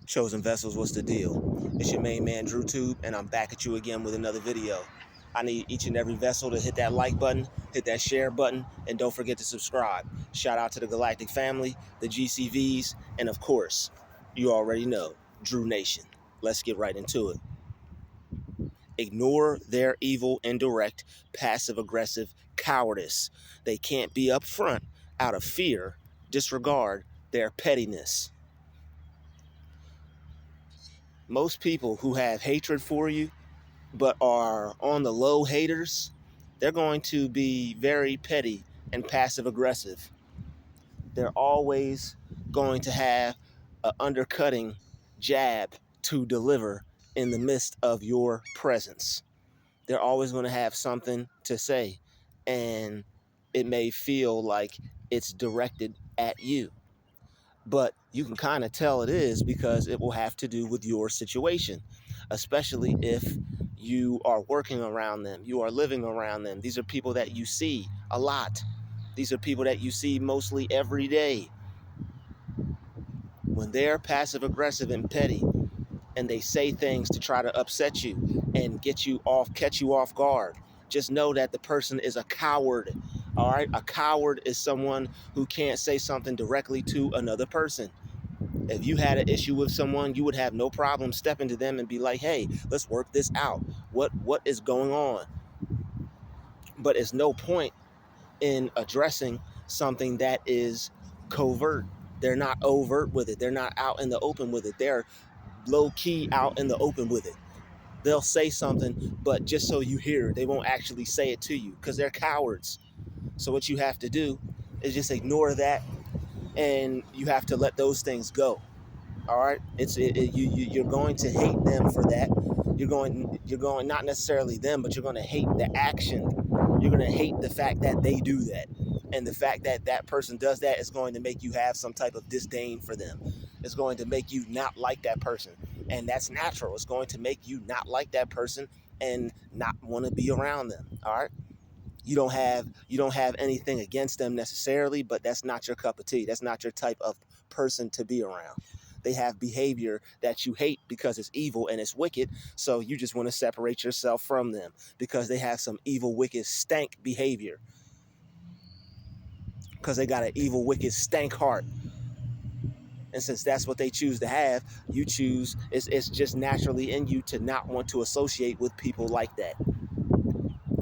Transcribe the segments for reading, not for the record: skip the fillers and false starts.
Chosen Vessels, what's the deal? It's your main man, Druuill, and I'm back at you again with another video. I need each and every vessel to hit that like button, hit that share button, and don't forget to subscribe. Shout out to the Galactic family, the GCVs, and of course, you already know, Drew Nation. Let's get right into it. Ignore their evil, indirect, passive-aggressive cowardice. They can't be upfront out of fear. Disregard their pettiness. Most people who have hatred for you but are on the low haters, they're going to be very petty and passive aggressive. They're always going to have an undercutting jab to deliver in the midst of your presence. They're always going to have something to say, and it may feel like it's directed at you. But you can kind of tell it is because it will have to do with your situation, especially if you are working around them, you are living around them. These are people that you see a lot. These are people that you see mostly every day. When they're passive aggressive and petty and they say things to try to upset you and catch you off guard, just know that the person is a coward. All right, a coward is someone who can't say something directly to another person. If you had an issue with someone, you would have no problem stepping to them and be like, hey, let's work this out. What is going on? But it's no point in addressing something that is covert. They're not overt with it. They're not out in the open with it. They're low key out in the open with it. They'll say something, but just so you hear it, they won't actually say it to you because they're cowards. So what you have to do is just ignore that, and you have to let those things go. All right, you're going to hate them for that. You're going not necessarily them, but you're going to hate the action. You're going to hate the fact that they do that, and the fact that that person does that is going to make you have some type of disdain for them. It's going to make you not like that person, and that's natural. It's going to make you not like that person and not want to be around them. All right. You don't have anything against them necessarily, but that's not your cup of tea. That's not your type of person to be around. They have behavior that you hate because it's evil and it's wicked, so you just want to separate yourself from them because they have some evil, wicked, stank behavior. Because they got an evil, wicked, stank heart. And since that's what they choose to have, you choose, it's just naturally in you to not want to associate with people like that.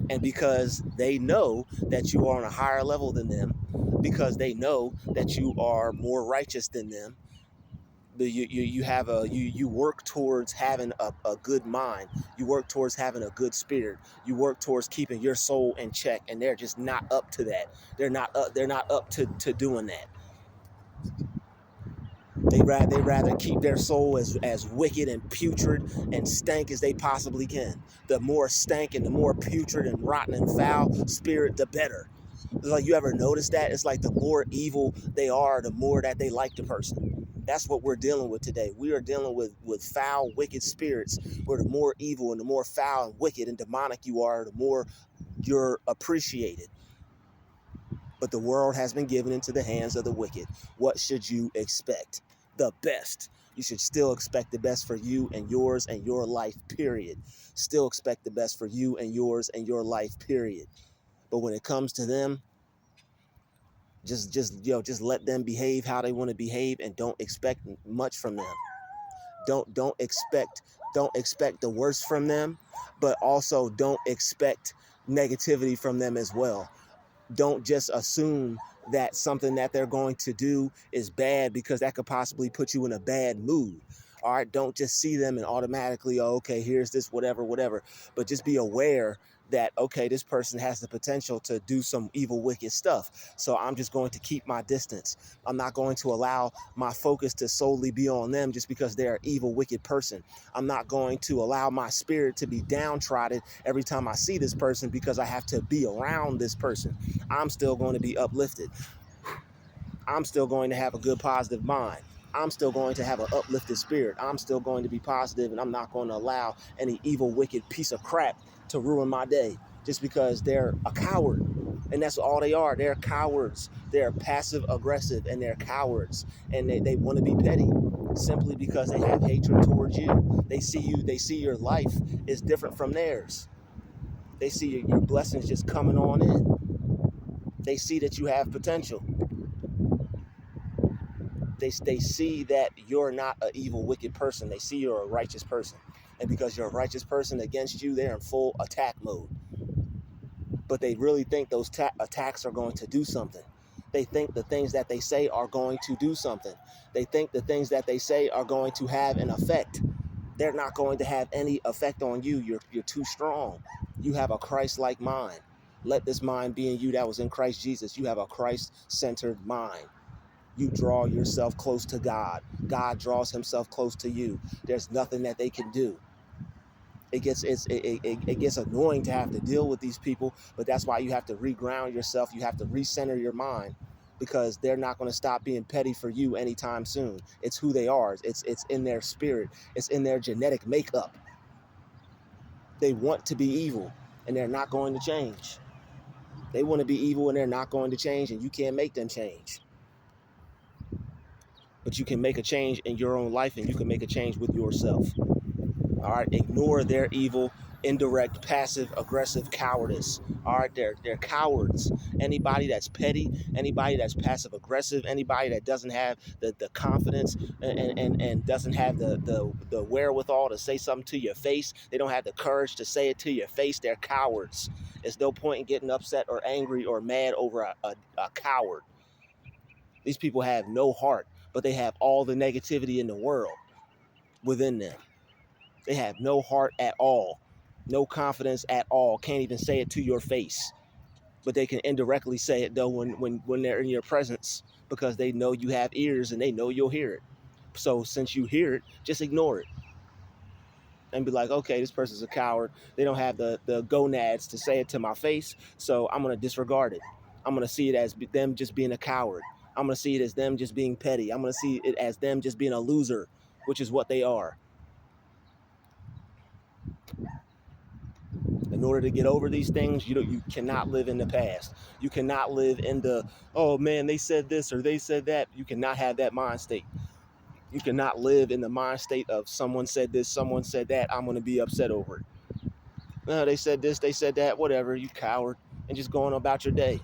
And because they know that you are on a higher level than them, because they know that you are more righteous than them, you work towards having a good mind. You work towards having a good spirit. You work towards keeping your soul in check, and they're just not up to that. They're not up to doing that. They rather keep their soul as wicked and putrid and stank as they possibly can. The more stank and the more putrid and rotten and foul spirit, the better. It's like, you ever notice that? It's like the more evil they are, the more that they like the person. That's what we're dealing with today. We are dealing with foul, wicked spirits, where the more evil and the more foul and wicked and demonic you are, the more you're appreciated. But the world has been given into the hands of the wicked. What should you expect? The best. You should still expect the best for you and yours and your life, period. Still expect the best for you and yours and your life, period. But when it comes to them, just let them behave how they want to behave, and don't expect much from them. Don't expect the worst from them, but also don't expect negativity from them as well. Don't just assume that something that they're going to do is bad, because that could possibly put you in a bad mood. All right, don't just see them and automatically, oh, okay, here's this, whatever. But just be aware that, okay, this person has the potential to do some evil, wicked stuff. So I'm just going to keep my distance. I'm not going to allow my focus to solely be on them just because they're an evil, wicked person. I'm not going to allow my spirit to be downtrodden every time I see this person because I have to be around this person. I'm still going to be uplifted. I'm still going to have a good, positive mind. I'm still going to have an uplifted spirit. I'm still going to be positive, and I'm not going to allow any evil, wicked piece of crap to ruin my day just because they're a coward. And that's all they are. They're cowards. They're passive aggressive, and they're cowards. And they want to be petty simply because they have hatred towards you. They see your life is different from theirs. They see your blessings just coming on in. They see that you have potential. They see that you're not an evil, wicked person. They see you're a righteous person. And because you're a righteous person, against you, they're in full attack mode. But they really think those attacks are going to do something. They think the things that they say are going to do something. They think the things that they say are going to have an effect. They're not going to have any effect on you. You're too strong. You have a Christ-like mind. Let this mind be in you that was in Christ Jesus. You have a Christ-centered mind. You draw yourself close to God. God draws himself close to you. There's nothing that they can do. It gets annoying to have to deal with these people, but that's why you have to reground yourself. You have to recenter your mind, because they're not going to stop being petty for you anytime soon. It's who they are. It's in their spirit. It's in their genetic makeup. They want to be evil, and they're not going to change. They want to be evil, and they're not going to change, and you can't make them change. But you can make a change in your own life, and you can make a change with yourself. All right, ignore their evil, indirect, passive, aggressive cowardice. All right, they're cowards. Anybody that's petty, anybody that's passive aggressive, anybody that doesn't have the confidence and doesn't have the wherewithal to say something to your face, they don't have the courage to say it to your face, they're cowards. There's no point in getting upset or angry or mad over a coward. These people have no heart, but they have all the negativity in the world within them. They have no heart at all, no confidence at all, can't even say it to your face. But they can indirectly say it, though, when they're in your presence, because they know you have ears and they know you'll hear it. So since you hear it, just ignore it and be like, okay, this person's a coward. They don't have the gonads to say it to my face, so I'm going to disregard it. I'm going to see it as them just being a coward. I'm going to see it as them just being petty. I'm going to see it as them just being a loser, which is what they are. In order to get over these things, you cannot live in the past. You cannot live in the, oh man, they said this or they said that. You cannot have that mind state. You cannot live in the mind state of someone said this, someone said that, I'm going to be upset over it. No, they said this, they said that, whatever, you coward, and just going about your day.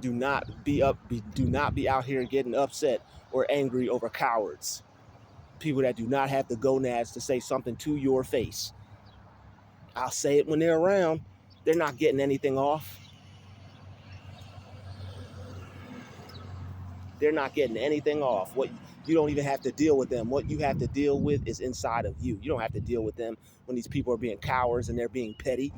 Do not be out here getting upset or angry over cowards. People that do not have the gonads to say something to your face. I'll say it when they're around. They're not getting anything off. They're not getting anything off. What you don't even have to deal with them. What you have to deal with is inside of you. You don't have to deal with them when these people are being cowards and they're being petty.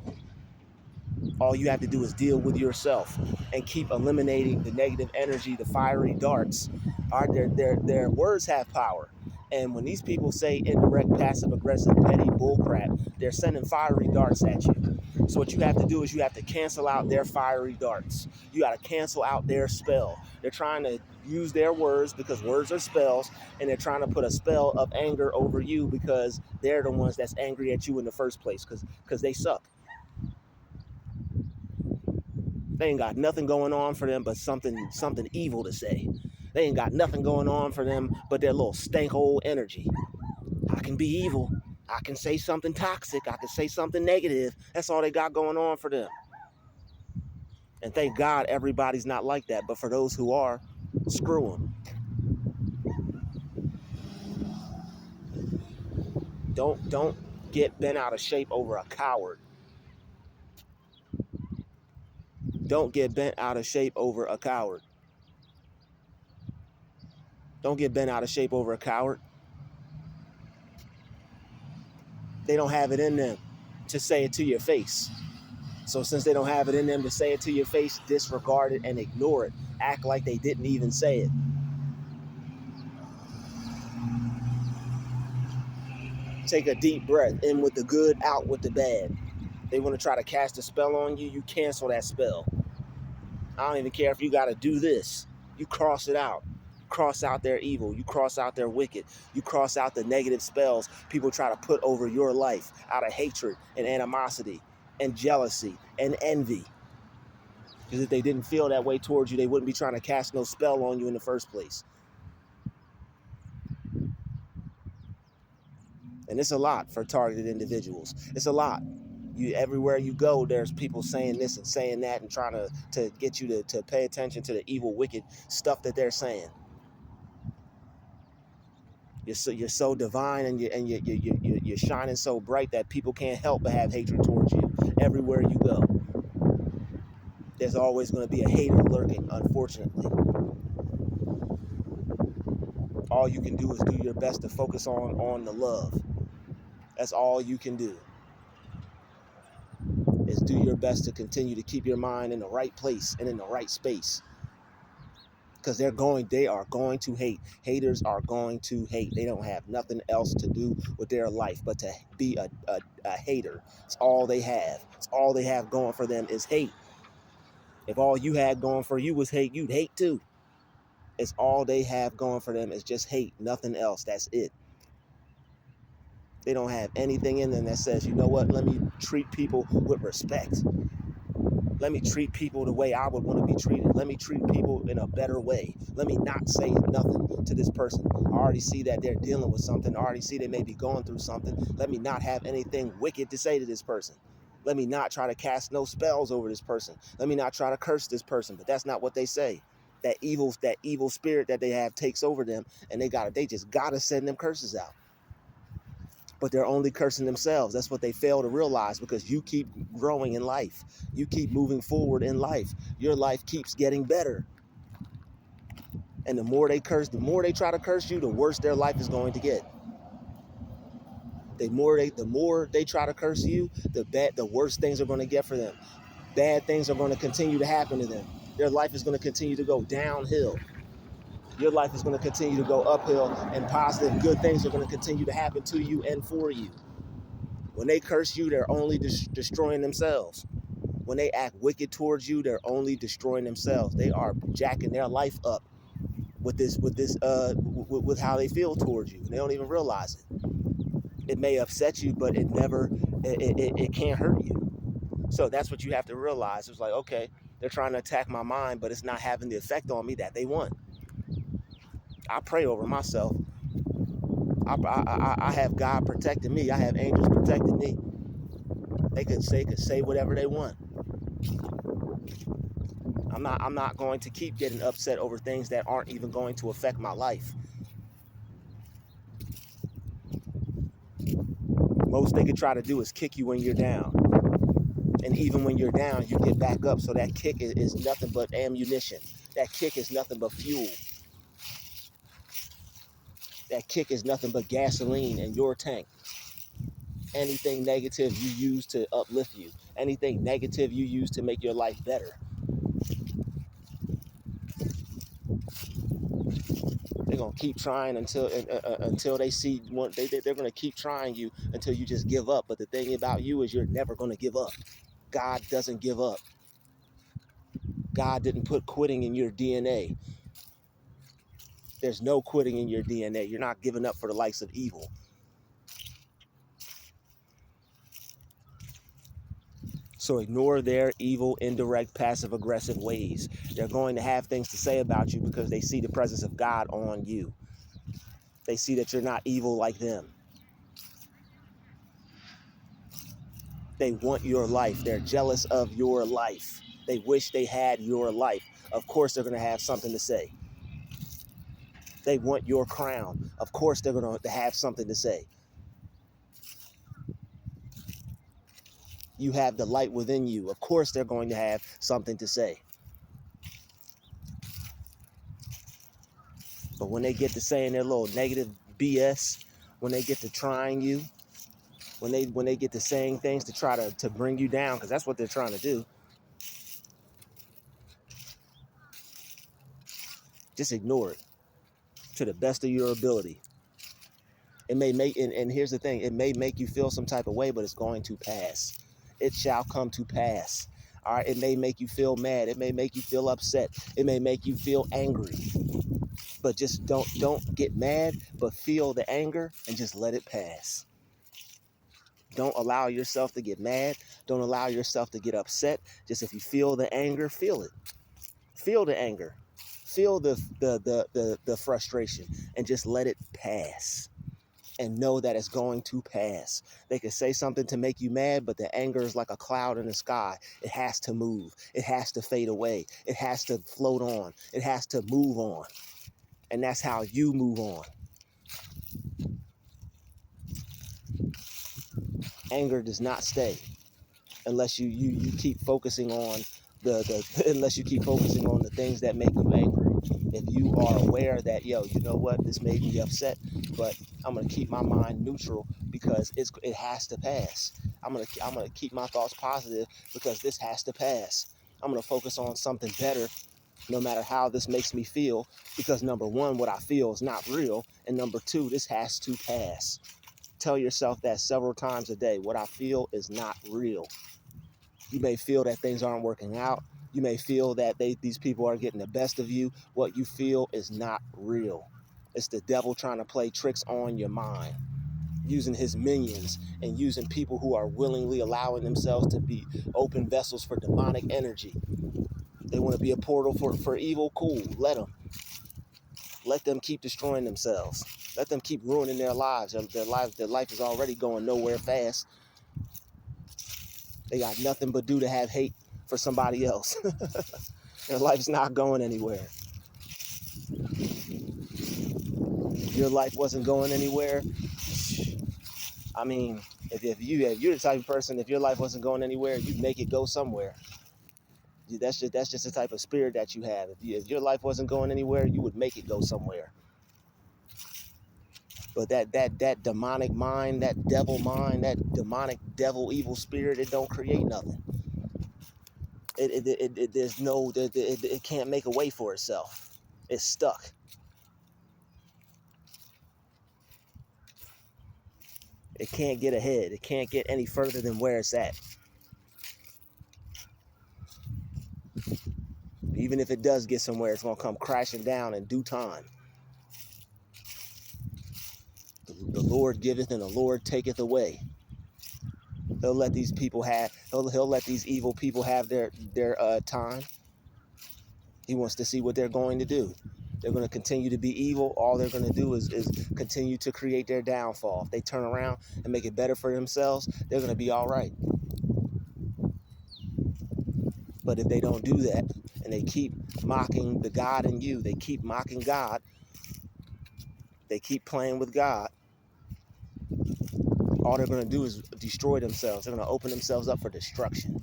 All you have to do is deal with yourself and keep eliminating the negative energy, the fiery darts. All right, their words have power. And when these people say indirect, passive, aggressive, petty bullcrap, they're sending fiery darts at you. So what you have to do is you have to cancel out their fiery darts. You got to cancel out their spell. They're trying to use their words because words are spells, and they're trying to put a spell of anger over you because they're the ones that's angry at you in the first place because they suck. They ain't got nothing going on for them but something evil to say. They ain't got nothing going on for them but their little stank hole energy. I can be evil. I can say something toxic. I can say something negative. That's all they got going on for them. And thank God everybody's not like that. But for those who are, screw them. Don't get bent out of shape over a coward. Don't get bent out of shape over a coward. Don't get bent out of shape over a coward. They don't have it in them to say it to your face. So since they don't have it in them to say it to your face, disregard it and ignore it. Act like they didn't even say it. Take a deep breath, in with the good, out with the bad. They want to try to cast a spell on you, you cancel that spell. I don't even care if you got to do this. You cross it out. Cross out their evil. You cross out their wicked. You cross out the negative spells people try to put over your life out of hatred and animosity and jealousy and envy. Because if they didn't feel that way towards you, they wouldn't be trying to cast no spell on you in the first place. And it's a lot for targeted individuals. It's a lot. Everywhere you go, there's people saying this and saying that and trying to get you to pay attention to the evil, wicked stuff that they're saying. You're so divine and you're shining so bright that people can't help but have hatred towards you everywhere you go. There's always going to be a hater lurking, unfortunately. All you can do is do your best to focus on the love. That's all you can do. Is do your best to continue to keep your mind in the right place and in the right space. Because they are going to hate. Haters are going to hate. They don't have nothing else to do with their life but to be a hater. It's all they have. It's all they have going for them is hate. If all you had going for you was hate, you'd hate too. It's all they have going for them is just hate. Nothing else. That's it. They don't have anything in them that says, you know what, let me treat people with respect. Let me treat people the way I would want to be treated. Let me treat people in a better way. Let me not say nothing to this person. I already see that they're dealing with something. I already see they may be going through something. Let me not have anything wicked to say to this person. Let me not try to cast no spells over this person. Let me not try to curse this person. But that's not what they say. That evil spirit that they have takes over them, and they just gotta send them curses out. But they're only cursing themselves. That's what they fail to realize, because you keep growing in life. You keep moving forward in life. Your life keeps getting better. And the more they try to curse you, the worse their life is going to get. The more they try to curse you, the worse things are going to get for them. Bad things are going to continue to happen to them. Their life is going to continue to go downhill. Your life is going to continue to go uphill, and positive, good things are going to continue to happen to you and for you. When they curse you, they're only destroying themselves. When they act wicked towards you, they're only destroying themselves. They are jacking their life up with how they feel towards you. They don't even realize it. It may upset you, but it can't hurt you. So that's what you have to realize. It's like, okay, they're trying to attack my mind, but it's not having the effect on me that they want. I pray over myself. I have God protecting me. I have angels protecting me. They could say whatever they want. I'm not going to keep getting upset over things that aren't even going to affect my life. Most they could try to do is kick you when you're down. And even when you're down, you get back up. So that kick is nothing but ammunition. That kick is nothing but fuel. That kick is nothing but gasoline in your tank. Anything negative you use to uplift you. Anything negative you use to make your life better. They're going to keep trying until they see one. They're going to keep trying you until you just give up. But the thing about you is you're never going to give up. God doesn't give up. God didn't put quitting in your DNA. There's no quitting in your DNA. You're not giving up for the likes of evil. So ignore their evil, indirect, passive-aggressive ways. They're going to have things to say about you because they see the presence of God on you. They see that you're not evil like them. They want your life. They're jealous of your life. They wish they had your life. Of course, they're going to have something to say. They want your crown. Of course, they're going to have something to say. You have the light within you. Of course, they're going to have something to say. But when they get to saying their little negative BS, when they get to trying you, when they get to saying things to try to bring you down, because that's what they're trying to do, just ignore it to the best of your ability. It may make, and here's the thing, it may make you feel some type of way, but it's going to pass. It shall come to pass. All right, it may make you feel mad. It may make you feel upset. It may make you feel angry. But just don't get mad, but feel the anger and just let it pass. Don't allow yourself to get mad. Don't allow yourself to get upset. Just if you feel the anger, feel it. Feel the anger. Feel the frustration, and just let it pass. And know that it's going to pass. They can say something to make you mad, but the anger is like a cloud in the sky. It has to move. It has to fade away. It has to float on. It has to move on. And that's how you move on. Anger does not stay unless you keep focusing on unless you keep focusing on the things that make you angry. If you are aware that, yo, you know what, this made me upset, but I'm gonna keep my mind neutral because it has to pass. I'm gonna keep my thoughts positive because this has to pass. I'm gonna focus on something better, no matter how this makes me feel, because number one, what I feel is not real, and number two, this has to pass. Tell yourself that several times a day. What I feel is not real. You may feel that things aren't working out. You may feel that these people are getting the best of you. What you feel is not real. It's the devil trying to play tricks on your mind, using his minions and using people who are willingly allowing themselves to be open vessels for demonic energy. They want to be a portal for evil. Cool. Let them. Let them keep destroying themselves. Let them keep ruining their lives. Their life is already going nowhere fast. They got nothing but do to have hate for somebody else. Their life's not going anywhere. Your life wasn't going anywhere. I mean, if you're the type of person, if your life wasn't going anywhere, you'd make it go somewhere. That's just the type of spirit that you have. If your life wasn't going anywhere, you would make it go somewhere. But that demonic mind, that devil mind, that demonic devil evil spirit, it don't create nothing. It can't make a way for itself. It's stuck. It can't get ahead. It can't get any further than where it's at. Even if it does get somewhere, it's going to come crashing down in due time. The Lord giveth and the Lord taketh away. He'll let these people have, he'll let these evil people have their time. He wants to see what they're going to do. They're going to continue to be evil. All they're going to do is continue to create their downfall. If they turn around and make it better for themselves, they're going to be all right. But if they don't do that, and they keep mocking the God in you, they keep mocking God, they keep playing with God, all they're going to do is destroy themselves. They're going to open themselves up for destruction.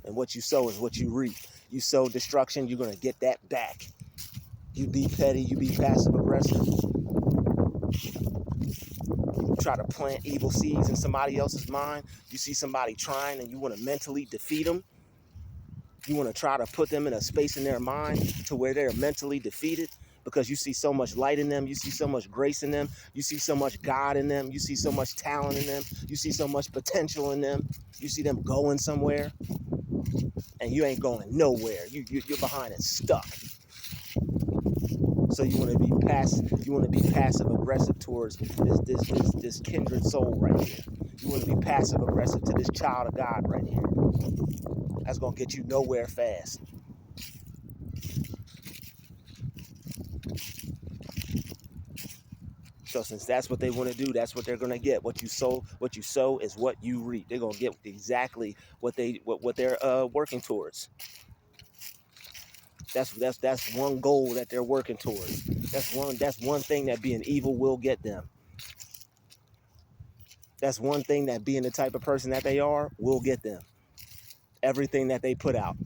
And what you sow is what you reap. You sow destruction, you're going to get that back. You be petty, you be passive aggressive. You try to plant evil seeds in somebody else's mind. You see somebody trying and you want to mentally defeat them. You want to try to put them in a space in their mind to where they're mentally defeated because you see so much light in them. You see so much grace in them. You see so much God in them. You see so much talent in them. You see so much potential in them. You see them going somewhere and you ain't going nowhere. You're behind it, stuck. So you want to be passive aggressive towards this kindred soul right here. You want to be passive aggressive to this child of God right here. That's gonna get you nowhere fast. So since that's what they want to do, that's what they're gonna get. What you sow is what you reap. They're gonna get exactly what they're working towards. That's one goal that they're working towards. That's one thing that being evil will get them. That's one thing that being the type of person that they are will get them. Everything that they put out.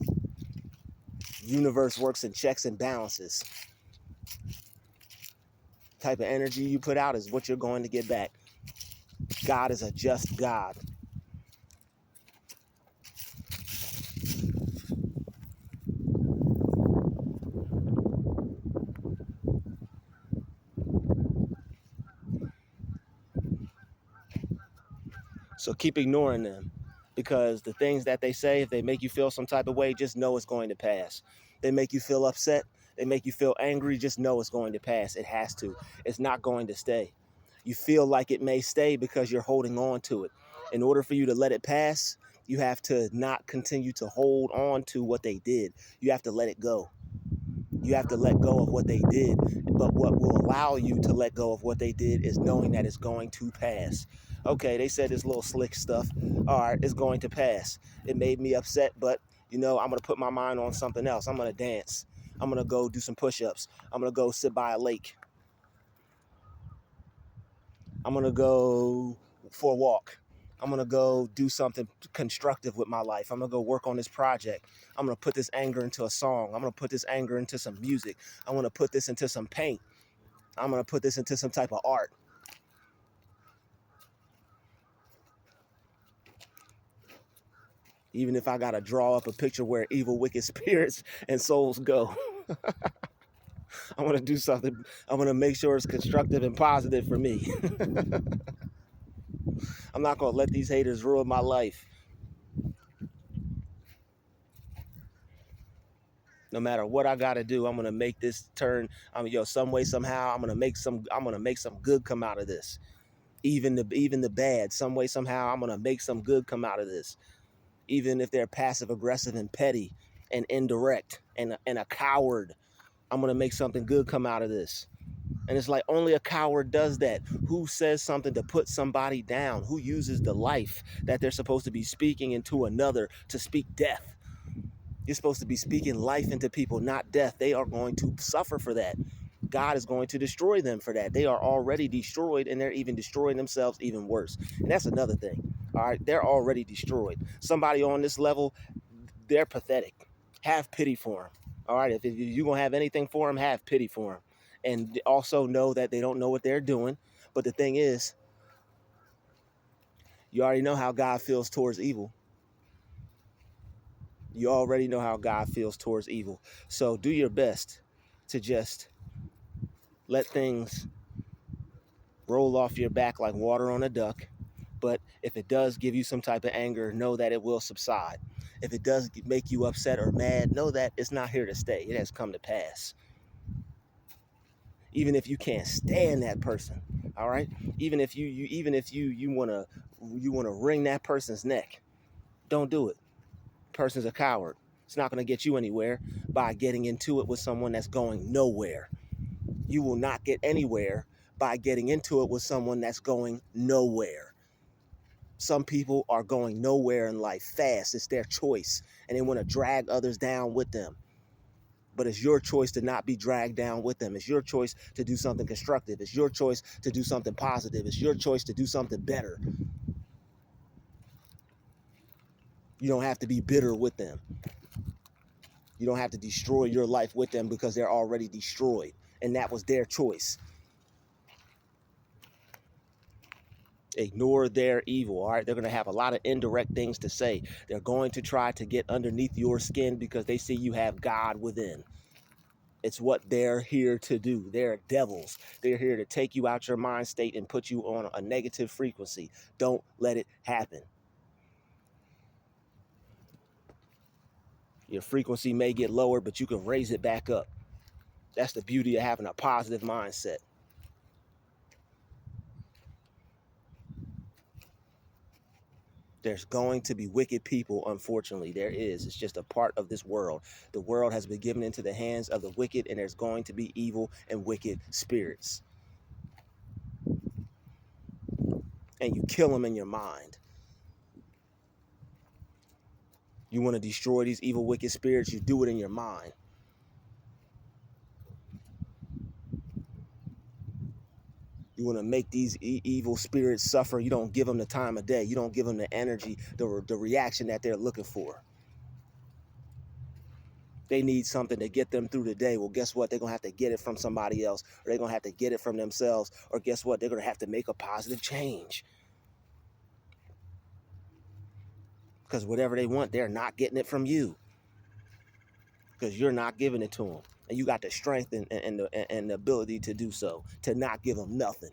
Universe works in checks and balances. Type of energy you put out is what you're going to get back. God is a just God. So keep ignoring them, because the things that they say, if they make you feel some type of way, just know it's going to pass. They make you feel upset, they make you feel angry, just know it's going to pass. It has to. It's not going to stay. You feel like it may stay because you're holding on to it. In order for you to let it pass, you have to not continue to hold on to what they did. You have to let it go. You have to let go of what they did. But what will allow you to let go of what they did is knowing that it's going to pass. Okay, they said this little slick stuff. All right, it's going to pass. It made me upset, but I'm going to put my mind on something else. I'm going to dance. I'm going to go do some push-ups. I'm going to go sit by a lake. I'm going to go for a walk. I'm going to go do something constructive with my life. I'm going to go work on this project. I'm going to put this anger into a song. I'm going to put this anger into some music. I'm going to put this into some paint. I'm going to put this into some type of art. Even if I got to draw up a picture where evil, wicked spirits and souls go. I'm going to do something. I'm going to make sure it's constructive and positive for me. I'm not going to let these haters ruin my life. No matter what I got to do, I'm going to make this turn. Some way, somehow, I'm going to make some good come out of this. Even the bad, some way, somehow, I'm going to make some good come out of this. Even if they're passive aggressive and petty and indirect and a coward, I'm going to make something good come out of this. And it's like only a coward does that. Who says something to put somebody down? Who uses the life that they're supposed to be speaking into another to speak death? You're supposed to be speaking life into people, not death. They are going to suffer for that. God is going to destroy them for that. They are already destroyed, and they're even destroying themselves even worse. And that's another thing. All right, they're already destroyed. Somebody on this level, they're pathetic. Have pity for them. All right, if you're going to have anything for them, have pity for them. And also know that they don't know what they're doing. But the thing is, you already know how God feels towards evil. You already know how God feels towards evil. So do your best to just let things roll off your back like water on a duck. But if it does give you some type of anger, know that it will subside. If it does make you upset or mad, know that it's not here to stay. It has come to pass. Even if you can't stand that person, all right? Even if you want to wring that person's neck, don't do it. Person's a coward. It's not going to get you anywhere by getting into it with someone that's going nowhere. You will not get anywhere by getting into it with someone that's going nowhere. Some people are going nowhere in life fast. It's their choice, and they want to drag others down with them. But it's your choice to not be dragged down with them. It's your choice to do something constructive. It's your choice to do something positive. It's your choice to do something better. You don't have to be bitter with them. You don't have to destroy your life with them because they're already destroyed. And that was their choice. Ignore their evil, all right? They're going to have a lot of indirect things to say. They're going to try to get underneath your skin because they see you have God within. It's what they're here to do. They're devils. They're here to take you out your mind state and put you on a negative frequency. Don't let it happen. Your frequency may get lower, but you can raise it back up. That's the beauty of having a positive mindset. There's going to be wicked people, unfortunately. There is. It's just a part of this world. The world has been given into the hands of the wicked, and there's going to be evil and wicked spirits. And you kill them in your mind. You want to destroy these evil, wicked spirits, you do it in your mind. You want to make these evil spirits suffer. You don't give them the time of day. You don't give them the energy, the reaction that they're looking for. They need something to get them through the day. Well, guess what? They're going to have to get it from somebody else, or they're going to have to get it from themselves, or guess what? They're going to have to make a positive change. Because whatever they want, they're not getting it from you. Because you're not giving it to them. And you got the strength and the ability to do so, to not give them nothing.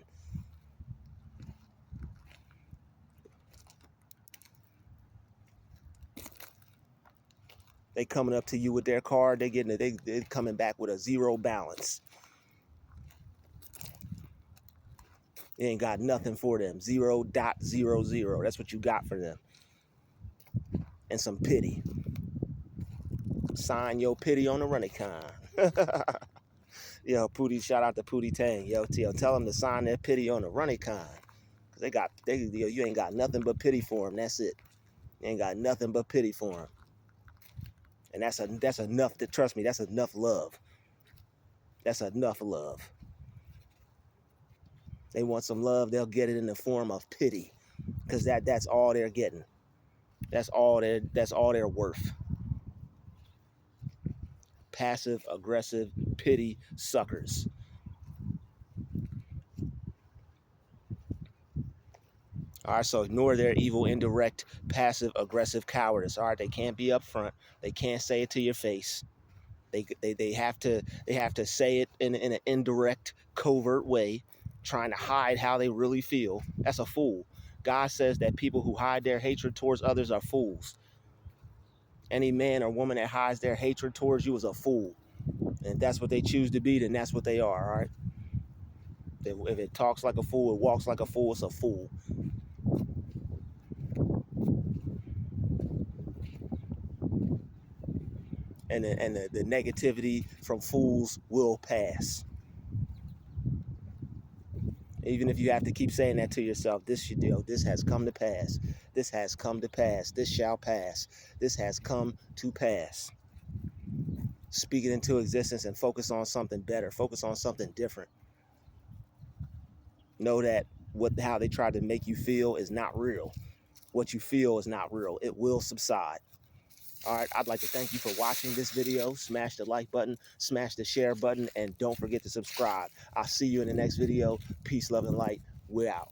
They coming up to you with their card, they're coming back with a zero balance. You ain't got nothing for them. 0.00. That's what you got for them. And some pity. Sign your pity on the running con. Yo, Pootie, shout out to Pootie Tang. Yo, tell them to sign their pity on the running con. Cause you ain't got nothing but pity for them. That's it. You ain't got nothing but pity for them. And that's enough to, trust me, that's enough love. That's enough love. They want some love, they'll get it in the form of pity. Because that's all they're getting. That's all they're worth. Passive, aggressive, pity suckers. All right, so ignore their evil, indirect, passive, aggressive cowardice. All right, they can't be upfront. They can't say it to your face. They have to say it in an indirect, covert way, trying to hide how they really feel. That's a fool. God says that people who hide their hatred towards others are fools. Any man or woman that hides their hatred towards you is a fool. And if that's what they choose to be, then that's what they are, all right? If it talks like a fool, it walks like a fool, it's a fool. And the negativity from fools will pass. Even if you have to keep saying that to yourself, this has come to pass. This has come to pass. This shall pass. This has come to pass. Speak it into existence and focus on something better. Focus on something different. Know that how they try to make you feel is not real. What you feel is not real. It will subside. All right, I'd like to thank you for watching this video. Smash the like button, smash the share button, and don't forget to subscribe. I'll see you in the next video. Peace, love, and light. We're out.